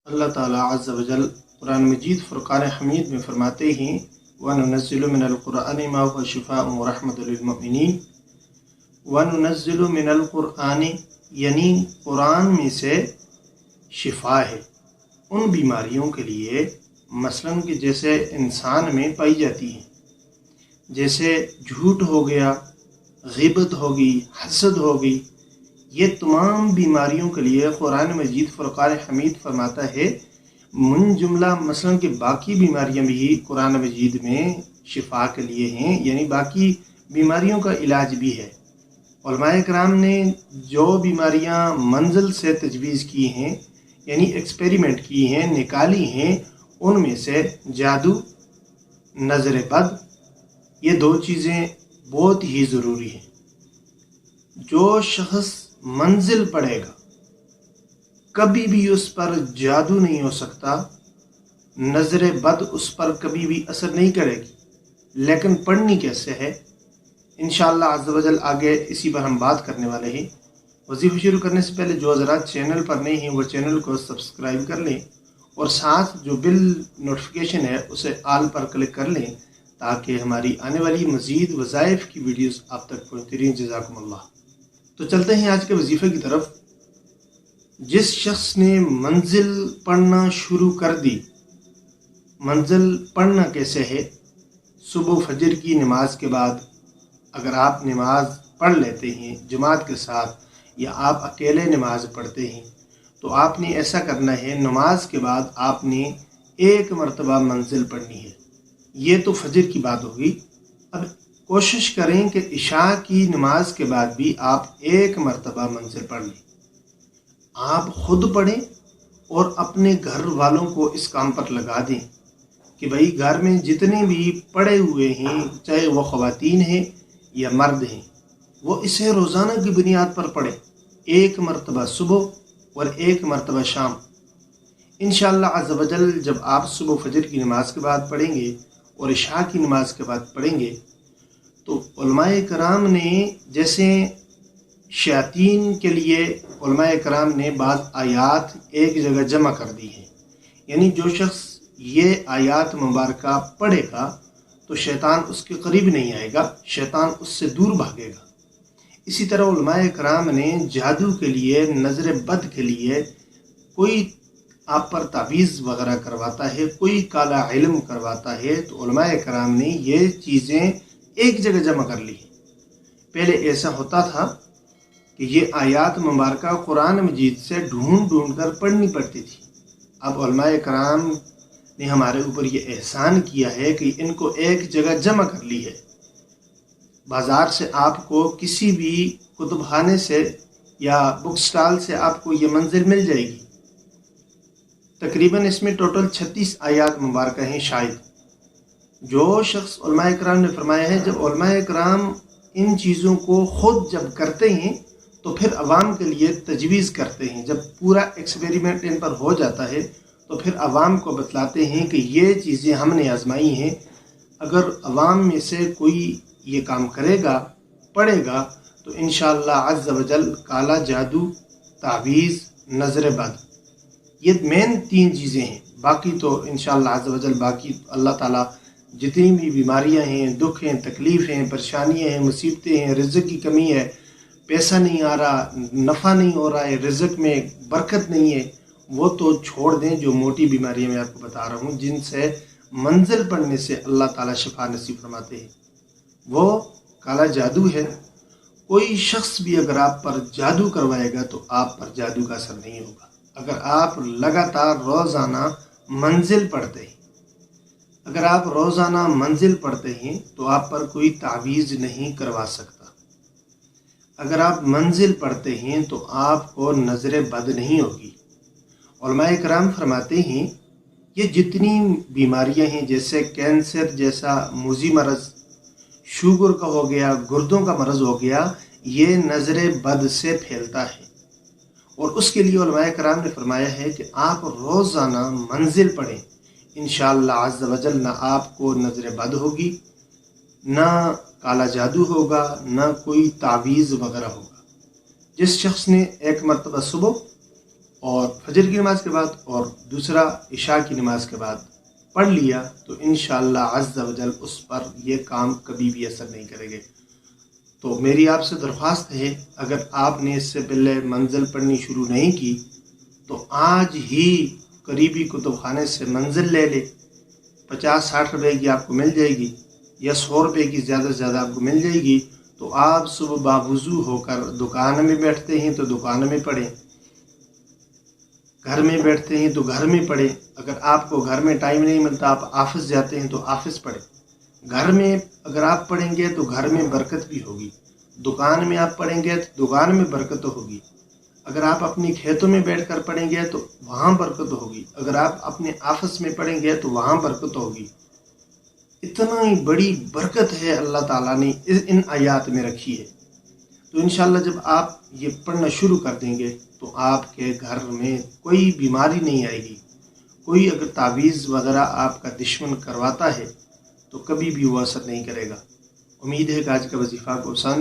अल्लाह ताला अज़्ज़ व जल कुरान मजीद फ़ुरक़ान हमीद में फरमाते हैं व नुनज़्ज़िलु मिनल क़ुरआनि मा हुवा शिफ़ाउन व रहमतुल लिल मुमिनीन। व नुनज़्ज़िलु मिनल क़ुरआनि यानी कुरान में से शिफा है उन बीमारियों के लिए मसलन कि जैसे इंसान में पाई जाती हैं, जैसे झूठ हो गया, ग़ीबत होगी, हसद होगी। ये तमाम बीमारियों के लिए कुरान मजीद फ़ुरक़ान हमीद फरमाता है मुन जुमला मसलन कि बाकी बीमारियां भी कुरान मजीद में शिफा के लिए हैं, यानी बाकी बीमारियों का इलाज भी है। उलमाए किराम ने जो बीमारियां मंजिल से तजवीज़ की हैं यानी एक्सपेरिमेंट की हैं, निकाली हैं, उनमें से जादू, नज़र बद, ये दो चीज़ें बहुत ही ज़रूरी हैं। जो शख्स मंजिल पड़ेगा कभी भी उस पर जादू नहीं हो सकता, नज़र बद उस पर कभी भी असर नहीं करेगी। लेकिन पढ़नी कैसे है, इंशाअल्लाह अज़्ज़ व जल आगे इसी पर हम बात करने वाले हैं। वजीफ़ा शुरू करने से पहले जो हज़रात चैनल पर नहीं हैं वो चैनल को सब्सक्राइब कर लें और साथ जो बिल नोटिफिकेशन है उसे आल पर क्लिक कर लें ताकि हमारी आने वाली मज़ीद वज़ाइफ की वीडियोस आप तक पहुँचती रहें। जज़ाकुमुल्लाह। तो चलते हैं आज के वजीफ़े की तरफ। जिस शख्स ने मंजिल पढ़ना शुरू कर दी, मंजिल पढ़ना कैसे है, सुबह फजर की नमाज के बाद अगर आप नमाज पढ़ लेते हैं जमात के साथ या आप अकेले नमाज पढ़ते हैं तो आपने ऐसा करना है, नमाज के बाद आपने एक मरतबा मंजिल पढ़नी है। ये तो फजर की बात होगी। अब कोशिश करें कि इशा की नमाज के बाद भी आप एक मरतबा मंजिल पढ़ लें। आप खुद पढ़ें और अपने घर वालों को इस काम पर लगा दें कि भाई घर में जितने भी पढ़े हुए हैं, चाहे वो ख़वातीन हैं या मर्द हैं, वो इसे रोज़ाना की बुनियाद पर पढ़ें, एक मरतबा सुबह और एक मरतबा शाम। इंशाअल्लाह अज़्ज़ व जल जब आप सुबह फजर की नमाज के बाद पढ़ेंगे और इशा की नमाज के बाद पढ़ेंगे तो उलमाए कराम ने जैसे शयातीन के लिए उलमाए कराम ने बाज़ आयात एक जगह जमा कर दी है, यानी जो शख्स ये आयात मुबारका पढ़ेगा तो शैतान उसके करीब नहीं आएगा, शैतान उससे दूर भागेगा। इसी तरह उलमाए कराम ने जादू के लिए, नज़र बद के लिए, कोई आप पर तावीज़ वगैरह करवाता है, कोई काला इल्म करवाता है, तो उलमाए कराम ने ये चीज़ें एक जगह जमा कर ली। पहले ऐसा होता था कि ये आयात मुबारका कुरान मजीद से ढूंढ ढूंढ कर पढ़नी पड़ती थी। अब उलमाए कराम ने हमारे ऊपर ये एहसान किया है कि इनको एक जगह जमा कर ली है। बाज़ार से आपको किसी भी कुतुबखाने से या बुक स्टॉल से आपको ये मंजिल मिल जाएगी। तकरीबन इसमें टोटल 36 आयात मुबारक हैं शायद। जो शख्स उलमाए कराम ने फरमाया है, जब उलमाए कराम इन चीज़ों को खुद जब करते हैं तो फिर अवाम के लिए तजवीज़ करते हैं। जब पूरा एक्सपेरिमेंट इन पर हो जाता है तो फिर अवाम को बतलाते हैं कि ये चीज़ें हमने आजमाई हैं, अगर अवाम में से कोई ये काम करेगा, पढ़ेगा, तो इंशाअल्लाह अज़्ज़ व जल काला जादू, तावीज़, नज़र बद, ये मेन 3 चीज़ें हैं। बाकी तो इंशाअल्लाह अज़्ज़ व जल बाकी अल्लाह ताला जितनी भी बीमारियां हैं, दुख हैं, तकलीफ़ हैं, परेशानियां हैं, मुसीबतें हैं, रिज़्क़ की कमी है, पैसा नहीं आ रहा, नफ़ा नहीं हो रहा है, रिज़्क़ में बरकत नहीं है, वो तो छोड़ दें। जो मोटी बीमारियां मैं आपको बता रहा हूँ जिनसे मंजिल पढ़ने से अल्लाह ताला शिफा नसीब फरमाते हैं, वो काला जादू है। कोई शख्स भी अगर आप पर जादू करवाएगा तो आप पर जादू का असर नहीं होगा। अगर आप लगातार रोज़ाना मंजिल पढ़ते हैं, अगर आप रोज़ाना मंजिल पढ़ते हैं तो आप पर कोई तावीज़ नहीं करवा सकता। अगर आप मंजिल पढ़ते हैं तो आपको नज़र बद नहीं होगी। उलमाए कराम फरमाते हैं ये जितनी बीमारियां हैं, जैसे कैंसर जैसा मुज़ी मरज़, शुगर का हो गया, गुर्दों का मरज़ हो गया, ये नज़र बद से फैलता है। और उसके लिए उलमाए कराम ने फरमाया है कि आप रोज़ाना मंजिल पढ़ें, इंशाअल्लाह अज़्ज़ व जल ना आपको नज़र बद होगी, ना काला जादू होगा, ना कोई तावीज़ वगैरह होगा। जिस शख्स ने एक मरतबा सुबह اور فجر کی نماز کے بعد اور دوسرا عشاء کی نماز کے بعد پڑھ لیا تو انشاءاللہ عز و جل اس پر یہ کام کبھی بھی اثر نہیں کرے گے۔ تو میری آپ سے درخواست ہے، اگر آپ نے اس سے پہلے منزل پڑھنی شروع نہیں کی تو آج ہی قریبی کتب خانے سے منزل لے لے، 50-60 روپے کی آپ کو مل جائے گی یا 100 روپے کی زیادہ سے زیادہ آپ کو مل جائے گی۔ تو آپ صبح باوضو ہو کر دکان میں بیٹھتے ہیں تو دکان میں پڑھیں، گھر میں بیٹھتے ہیں تو گھر میں پڑھیں، اگر آپ کو گھر میں ٹائم نہیں ملتا آپ آفس جاتے ہیں تو آفس پڑھیں۔ گھر میں اگر آپ پڑھیں گے تو گھر میں برکت بھی ہوگی، دکان میں آپ پڑھیں گے تو دکان میں برکت ہوگی، اگر آپ اپنی کھیتوں میں بیٹھ کر پڑھیں گے تو وہاں برکت ہوگی، اگر آپ اپنے آفس میں پڑھیں گے تو وہاں برکت ہوگی۔ اتنا ہی بڑی برکت ہے اللہ تعالیٰ نے ان آیات میں رکھی ہے۔ تو انشاءاللہ جب آپ یہ پڑھنا شروع کر دیں گے تو آپ کے گھر میں کوئی بیماری نہیں آئے گی۔ کوئی اگر تعویذ وغیرہ آپ کا دشمن کرواتا ہے تو کبھی بھی وہ اثر نہیں کرے گا۔ امید ہے کہ آج کا وظیفہ کو آسان